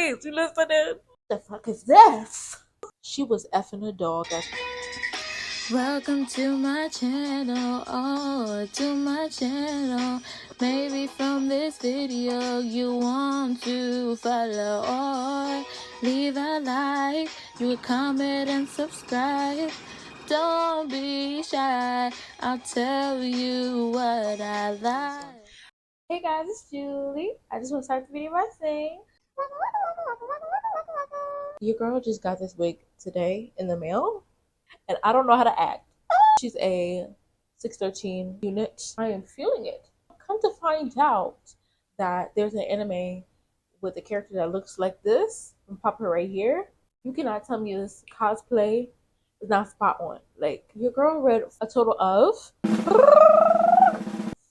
guys, you listening? The fuck is this? She was effing a dog. Welcome to my channel, oh, to my channel. Maybe from this video you want to follow or leave a like, you would comment and subscribe. Don't be shy, I'll tell you what I like. Hey guys, it's Julie. I just want to start the video by saying your girl just got this wig today in the mail and I don't know how to act. She's a 613 unit. I am feeling it. Come to find out that there's an anime with a character that looks like this. I'm popping right here. You cannot tell me this cosplay is not spot on. Like, your girl read a total of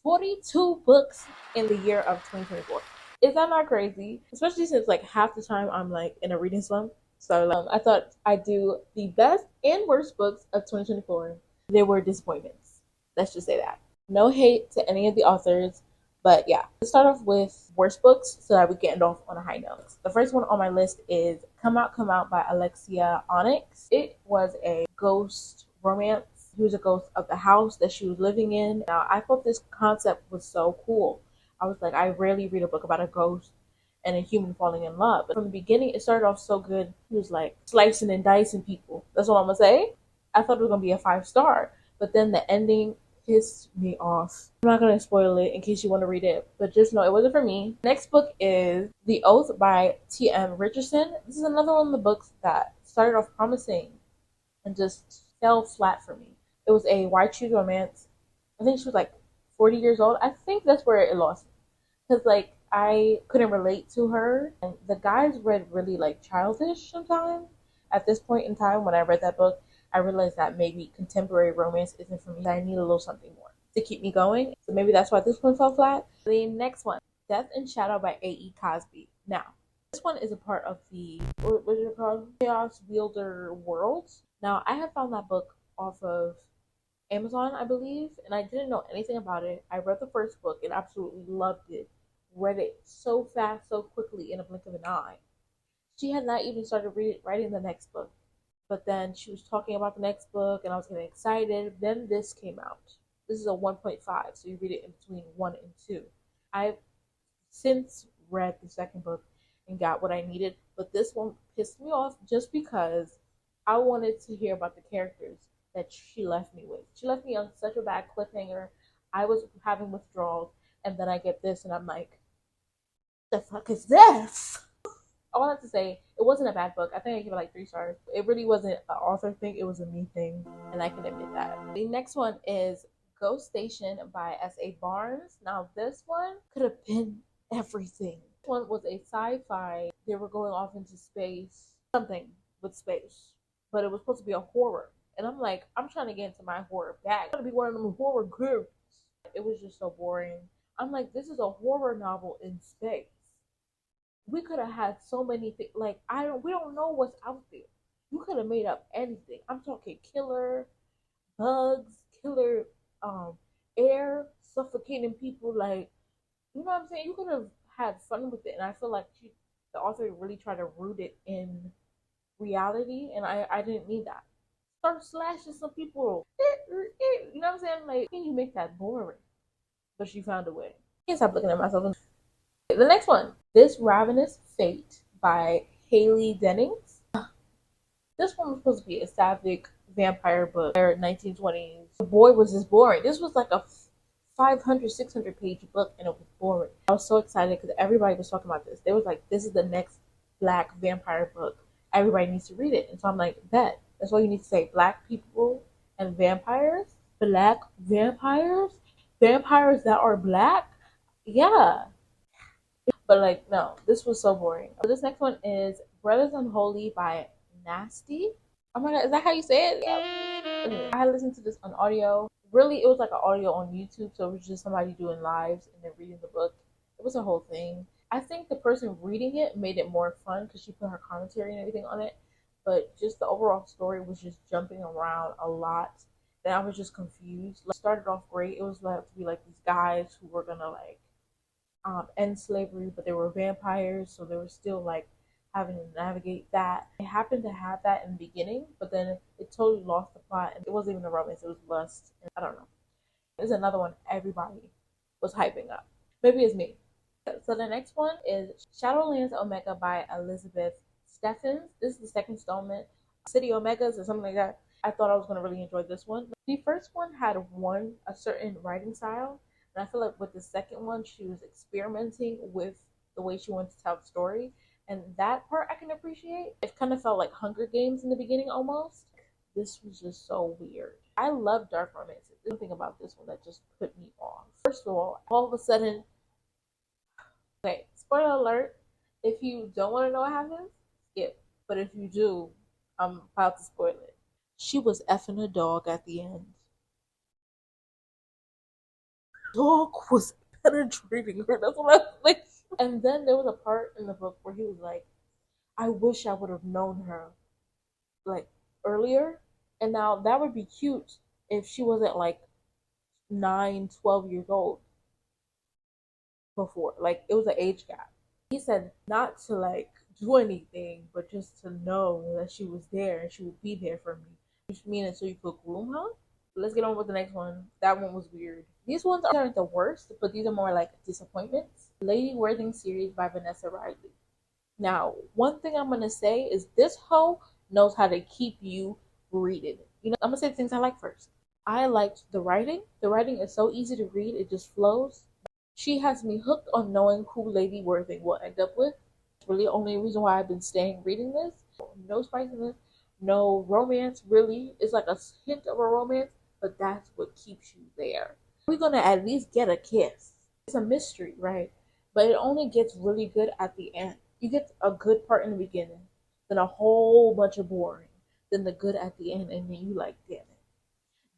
42 books in the year of 2024. Is that not crazy? Especially since like half the time I'm like in a reading slump. So I thought I'd do the best and worst books of 2024. There were disappointments. Let's just say that. No hate to any of the authors, but yeah. Let's start off with worst books so that we get it off on a high note. The first one on my list is Come Out by Alexia Onyx. It was a ghost romance. He was a ghost of the house that she was living in. Now, I thought this concept was so cool. I was like, I rarely read a book about a ghost and a human falling in love. But from the beginning, it started off so good. He was like slicing and dicing people. That's all I'm gonna say. I thought it was gonna be a 5-star, but then the ending pissed me off. I'm not gonna spoil it in case you want to read it, but just know it wasn't for me. Next book is The Oath by T.M. Richardson. This is another one of the books that started off promising and just fell flat for me. It was a YA romance. I think she was like 40 years old. I think that's where it lost me. Because like I couldn't relate to her. And the guys read really like childish sometimes. At this point in time when I read that book, I realized that maybe contemporary romance isn't for me. I need a little something more to keep me going. So maybe that's why this one fell flat. The next one, Death and Shadow by A.E. Cosby. Now, this one is a part of the, what is it called? Chaos Wielder Worlds. Now, I have found that book off of Amazon, I believe, and I didn't know anything about it. I read the first book and absolutely loved it. Read it so fast, so quickly in a blink of an eye. She had not even started writing the next book. But then she was talking about the next book and I was getting excited. Then this came out. This is a 1.5, so you read it in between 1 and 2. I've since read the second book and got what I needed, but this one pissed me off just because I wanted to hear about the characters that she left me with. She left me on such a bad cliffhanger. I was having withdrawals, and then I get this, and I'm like, the fuck is this? All I have to say, it wasn't a bad book. I think I gave it like 3 stars. It really wasn't an author thing. It was a me thing, and I can admit that. The next one is Ghost Station by S.A. Barnes. Now, this one could have been everything. This one was a sci-fi. They were going off into space. Something with space. But it was supposed to be a horror. And I'm like, I'm trying to get into my horror bag. I'm trying to be one of them horror groups. It was just so boring. I'm like, this is a horror novel in space. We could have had so many things. Like, we don't know what's out there. You could have made up anything. I'm talking killer bugs, killer air, suffocating people. Like, you know what I'm saying? You could have had fun with it. And I feel like the author really tried to root it in reality. And I didn't need that. Start slashing some people. You know what I'm saying? Like, can you make that boring? But she found a way. I can't stop looking at myself. The next one, This Ravenous Fate by Haley Dennings. This one was supposed to be a sapphic vampire book, 1920s. The boy was just boring. This was like a 500, 600 page book and it was boring. I was so excited because everybody was talking about this. They was like, this is the next black vampire book. Everybody needs to read it. And so I'm like, bet. That's all you need to say. Black people and vampires? Black vampires? Vampires that are black? Yeah. But like, no, this was so boring. This next one is Brothers Unholy by Nasty. Oh my god, is that how you say it? Yeah. I had listened to this on audio. Really, it was like an audio on YouTube, so it was just somebody doing lives and then reading the book. It was a whole thing. I think the person reading it made it more fun because she put her commentary and everything on it. But just the overall story was just jumping around a lot. Then I was just confused. Like, it started off great. It was left to be like these guys who were gonna like end slavery, but they were vampires, so they were still like having to navigate that. It happened to have that in the beginning, but then it totally lost the plot, and it wasn't even a romance, it was lust. And I don't know. There's another one everybody was hyping up. Maybe it's me. So the next one is Shadowlands Omega by Elizabeth Steffens. This is the second installment. City Omegas or something like that. I thought I was going to really enjoy this one. The first one had a certain writing style, and I feel like with the second one, she was experimenting with the way she wanted to tell the story, and that part I can appreciate. It kind of felt like Hunger Games in the beginning almost. This was just so weird. I love dark romances. There's something about this one that just put me off. First of all of a sudden, okay, spoiler alert, if you don't want to know what happens, skip. But if you do, I'm about to spoil it. She was effing a dog at the end. Dog was penetrating her. That's what I was like. And then there was a part in the book where he was like, I wish I would have known her like earlier. And now that would be cute if she wasn't like 9, 12 years old before. Like it was an age gap. He said not to like do anything, but just to know that she was there and she would be there for me. Which means so you could groom her. Let's get on with the next one. That one was weird. These ones aren't the worst, but these are more like disappointments. Lady Worthing series by Vanessa Riley. Now, one thing I'm gonna say is this hoe knows how to keep you reading. You know, I'm gonna say the things I like first. I liked the writing. The writing is so easy to read, it just flows. She has me hooked on knowing who Lady Worthing will end up with. It's really the only reason why I've been staying reading this. No spiciness, no romance, really. It's like a hint of a romance, but that's what keeps you there. We're gonna at least get a kiss. It's a mystery, right? But it only gets really good at the end. You get a good part in the beginning, then a whole bunch of boring, then the good at the end, and then you like,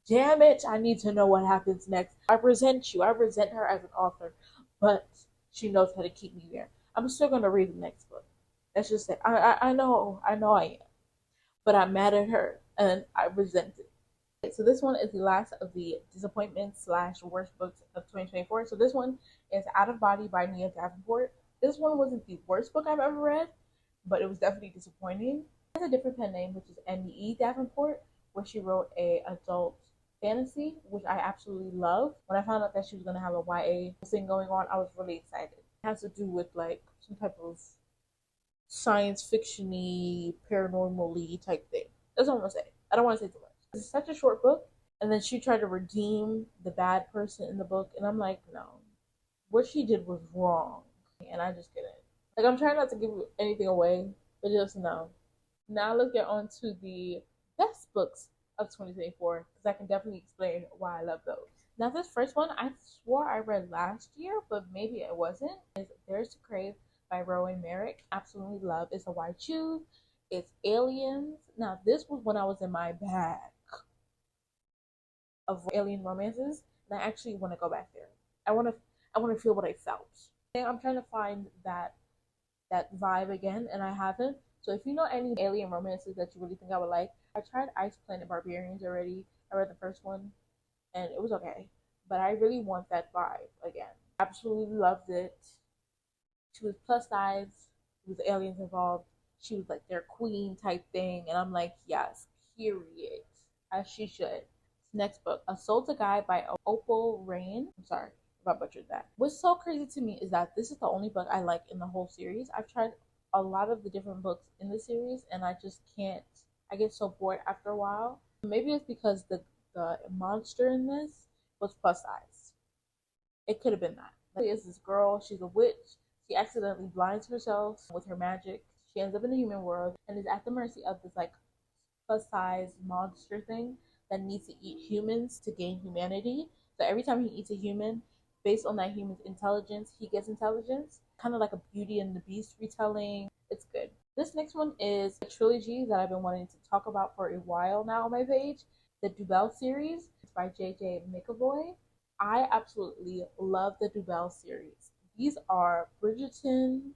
damn it, I need to know what happens next. I resent you. I resent her as an author, but she knows how to keep me there. I'm still gonna read the next book. That's just it. I know I am, but I'm mad at her and I resent it. Okay, so this one is the last of the disappointment slash worst books of 2024. So this one is Out of Body by Nia Davenport. This one wasn't the worst book I've ever read, but it was definitely disappointing. It has a different pen name, which is M.E. Davenport, where she wrote a adult fantasy, which I absolutely love. When I found out that she was going to have a YA thing going on, I was really excited. It has to do with like some type of science fiction-y, paranormal-y type thing. That's what I'm going to say. I don't want to say too much. It's such a short book, and then she tried to redeem the bad person in the book, and I'm like, no. What she did was wrong, and I just couldn't. Like, I'm trying not to give anything away, but just no. Now let's get on to the best books of 2024 because I can definitely explain why I love those. Now, this first one I swore I read last year, but maybe it wasn't. Is Theirs to Crave by Rowan Merrick. Absolutely love. It's a white shoe. It's aliens. Now, this was when I was in my bag of alien romances, and I actually want to go back there. I want to feel what I felt. And I'm trying to find that vibe again, and I haven't. So if you know any alien romances that you really think I would like, I tried Ice Planet Barbarians already. I read the first one, and it was okay. But I really want that vibe again. Absolutely loved it. She was plus size. There was aliens involved. She was like their queen type thing, and I'm like, yes, period, as she should. Next book, A Soul to Guide by Opal Rain. I'm sorry if I butchered that. What's so crazy to me is that this is the only book I like in the whole series. I've tried a lot of the different books in the series, and I just can't. I get so bored after a while. Maybe it's because the monster in this was plus size. It could have been that. Like, it's this girl. She's a witch. She accidentally blinds herself with her magic. She ends up in the human world and is at the mercy of this like plus size monster thing that needs to eat humans to gain humanity. So every time he eats a human, based on that human's intelligence, he gets intelligence. Kind of like a Beauty and the Beast retelling. It's good. This next one is a trilogy that I've been wanting to talk about for a while now on my page. The Dubelle series. It's by J.J. McAvoy. I absolutely love the Dubelle series. These are Bridgerton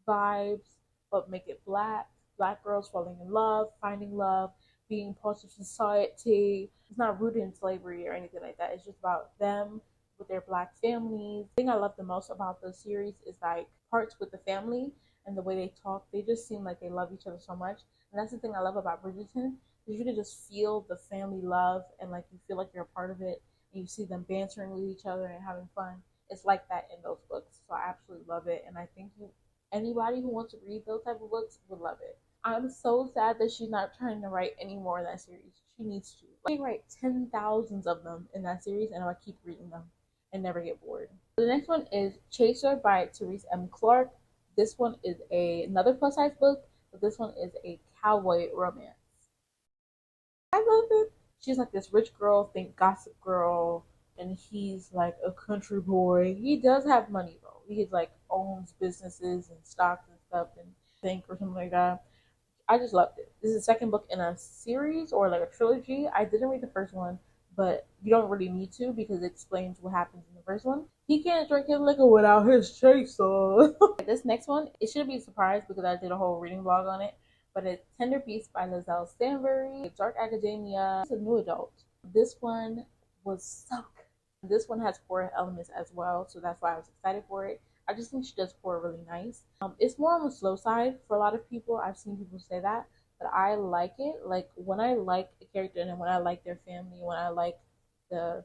vibes, but make it black. Black girls falling in love, finding love, being part of society. It's not rooted in slavery or anything like that. It's just about them with their black families. The thing I love the most about the series is like parts with the family and the way they talk, they just seem like they love each other so much. And that's the thing I love about Bridgerton, is you can just feel the family love, and like you feel like you're a part of it, and you see them bantering with each other and having fun. It's like that in those books. So I absolutely love it, and I think anybody who wants to read those type of books would love it. I'm so sad that she's not trying to write any more in that series. She needs to. Like, write 10,000s of them in that series, and I'll keep reading them and never get bored. The next one is Chaser by Therese M. Clarke. This one is another plus size book, but this one is a cowboy romance. I love it. She's like this rich girl, think gossip girl, and he's like a country boy. He does have money though. He like owns businesses and stocks and stuff and think or something like that. I just loved it. This is the second book in a series or like a trilogy. I didn't read the first one, but you don't really need to because it explains what happens in the first one. He can't drink his liquor without his chaser. This next one, it should be a surprise because I did a whole reading vlog on it, but it's Tender Beast by Lizelle Stanbury. Dark Academia. It's a new adult. This one was so good. This one has horror elements as well, so that's why I was excited for it. I just think she does horror really nice. It's more on the slow side for a lot of people. I've seen people say that, but I like it. Like when I like a character and when I like their family, when I like the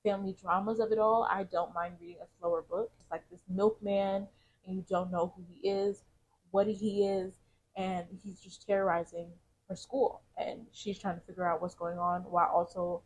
family dramas of it all, I don't mind reading a slower book. It's like this milkman, and you don't know who he is, what he is, and he's just terrorizing her school, and she's trying to figure out what's going on while also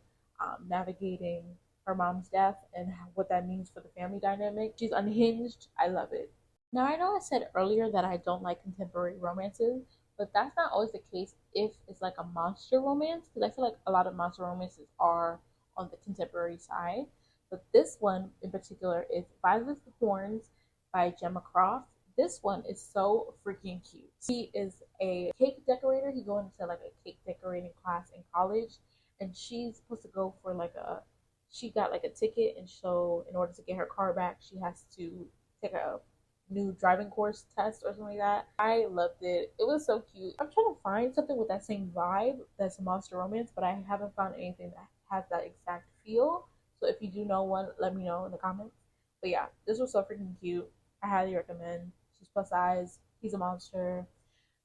navigating her mom's death and what that means for the family dynamic. She's unhinged. I love it. Now, I know I said earlier that I don't like contemporary romances, but that's not always the case if it's like a monster romance, because I feel like a lot of monster romances are on the contemporary side. But this one in particular is Violet Horns by Gemma Croft. This one is so freaking cute. He is a cake decorator. He goes into like a cake decorating class in college, and she's supposed to go for like she got like a ticket, and so in order to get her car back, she has to take a new driving course test or something like that. I loved it. It was so cute. I'm trying to find something with that same vibe that's a monster romance, but I haven't found anything that has that exact feel. So if you do know one, let me know in the comments. But yeah, this was so freaking cute. I highly recommend. She's plus size. He's a monster.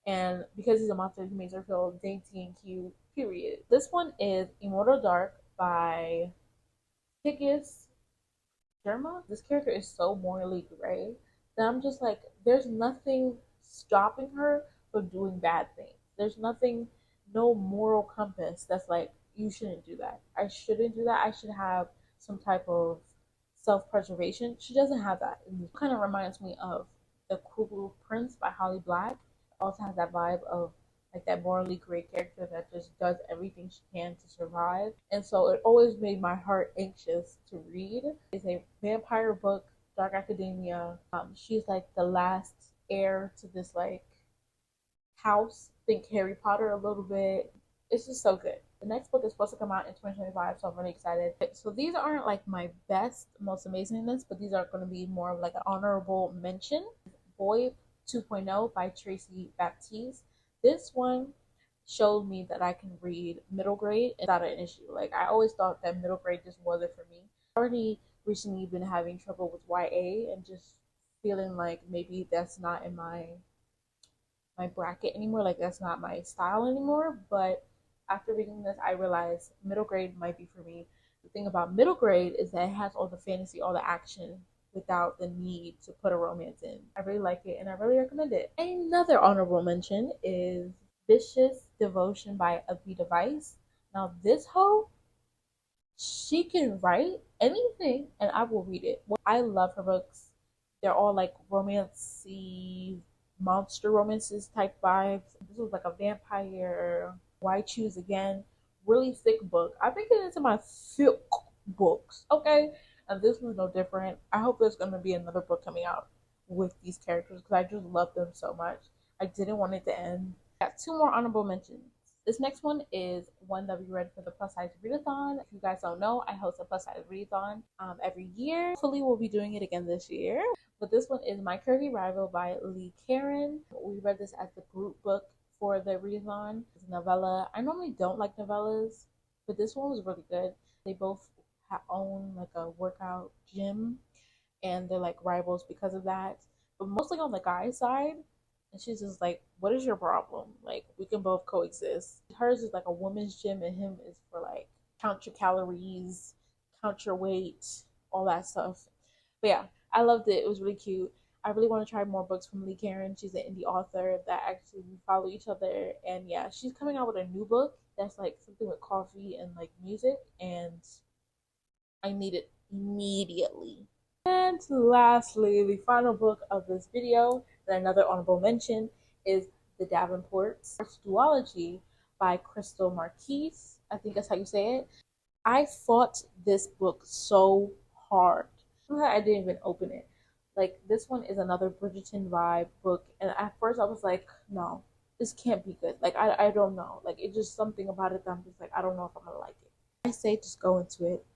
And because he's a monster, he makes her feel dainty and cute, period. This one is Immortal Dark by Higgis Germa. This character is so morally gray that I'm just like, there's nothing stopping her from doing bad things. There's nothing, no moral compass that's like, you shouldn't do that. I shouldn't do that. I should have some type of self preservation. She doesn't have that. It kind of reminds me of The Cruel Prince by Holly Black. It also has that vibe of like that morally great character that just does everything she can to survive. And so it always made my heart anxious to read. It's a vampire book, Dark Academia. She's like the last heir to this like house. Think Harry Potter a little bit. It's just so good. The next book is supposed to come out in 2025, so I'm really excited. So these aren't like my best, most amazing list, but these are going to be more of like an honorable mention. Boy 2.0 by Tracy Baptiste. This one showed me that I can read middle grade without an issue. Like I always thought that middle grade just wasn't for me. I already recently been having trouble with YA and just feeling like maybe that's not in my bracket anymore. Like that's not my style anymore. But after reading this, I realized middle grade might be for me. The thing about middle grade is that it has all the fantasy, all the action without the need to put a romance in. I really like it and I really recommend it. Another honorable mention is Vicious Devotion by Avita Vice. Now this hoe, she can write anything and I will read it. I love her books. They're all like romancy, monster romances type vibes. This was like a vampire. Why Choose Again? Really thick book. I've been getting into my thick books, okay? And this was no different. I hope there's going to be another book coming out with these characters because I just love them so much. I didn't want it to end. I got two more honorable mentions. This next one is one that we read for the Plus Size Readathon. If you guys don't know, I host a Plus Size Readathon every year. Hopefully, we'll be doing it again this year. But this one is My Curvy Rival by Lee Karen. We read this as the group book for the readathon. It's a novella. I normally don't like novellas, but this one was really good. They both own like a workout gym, and they're like rivals because of that. But mostly on the guy side, And she's just like, what is your problem? Like, we can both coexist. Hers is like a woman's gym, and him is for like count your calories, count your weight, all that stuff. But yeah, I loved it. It was really cute. I really want to try more books from Lee Karen. She's an indie author that actually we follow each other. And yeah, she's coming out with a new book that's like something with coffee and like music. And I need it immediately. And lastly, the final book of this video, and another honorable mention, is The Davenports Duology by Crystal Marquise. I think that's how you say it. I fought this book so hard. I didn't even open it. Like, this one is another Bridgerton vibe book, and at first I was like, no, this can't be good. Like, I don't know. Like, it's just something about it that I'm just like, I don't know if I'm gonna like it. I say just go into it.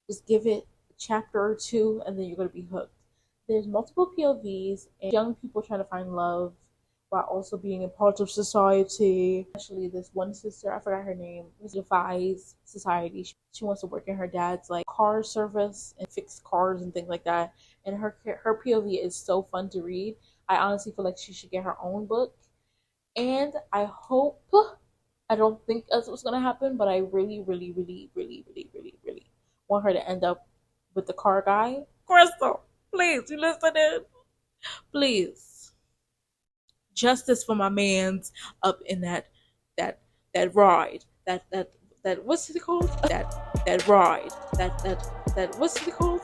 Just give it a chapter or two, and then you're gonna be hooked. There's multiple POVs and young people trying to find love while also being a part of society. Especially this one sister, I forgot her name, who defies society. She wants to work in her dad's like car service and fix cars and things like that. And her POV is so fun to read. I honestly feel like she should get her own book. And I hope, I don't think that's what's gonna happen, but I really, really, really, really, really, really, really want her to end up with the car guy. Crystal, please, you listening? Please, justice for my man's up in that that ride. That what's it called? That ride. That what's it called?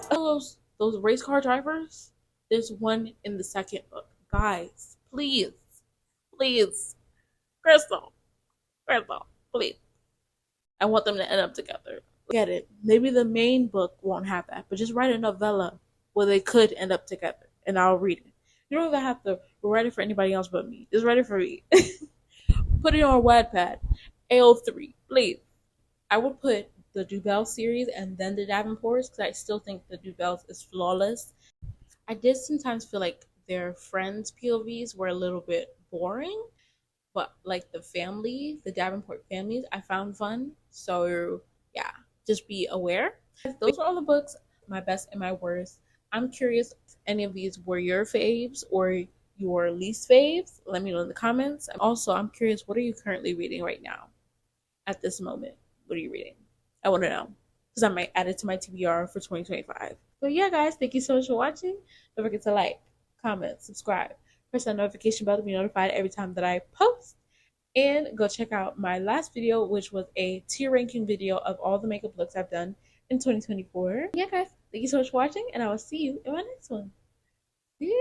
Those race car drivers. There's one in the second book. Guys, please, please, Crystal, please. I want them to end up together. Get it? Maybe the main book won't have that, but just write a novella where they could end up together, and I'll read it. You don't even have to write it for anybody else but me. Just write it for me. Put it on Wattpad. AO3, please. I would put the Dubell series and then the Davenports because I still think the Dubells is flawless. I did sometimes feel like their friends' POVs were a little bit boring, but like the Davenport families, I found fun. So yeah, just be aware. Those are all the books, my best and my worst. I'm curious if any of these were your faves or your least faves. Let me know in the comments. Also, I'm curious, what are you currently reading right now at this moment? What are you reading? I want to know because I might add it to my TBR for 2025. But yeah, guys, thank you so much for watching. Don't forget to like, comment, subscribe, press that notification bell to be notified every time that I post. And go check out my last video, which was a tier ranking video of all the makeup looks I've done in 2024. Yeah, guys, thank you so much for watching, and I will see you in my next one. Yeah.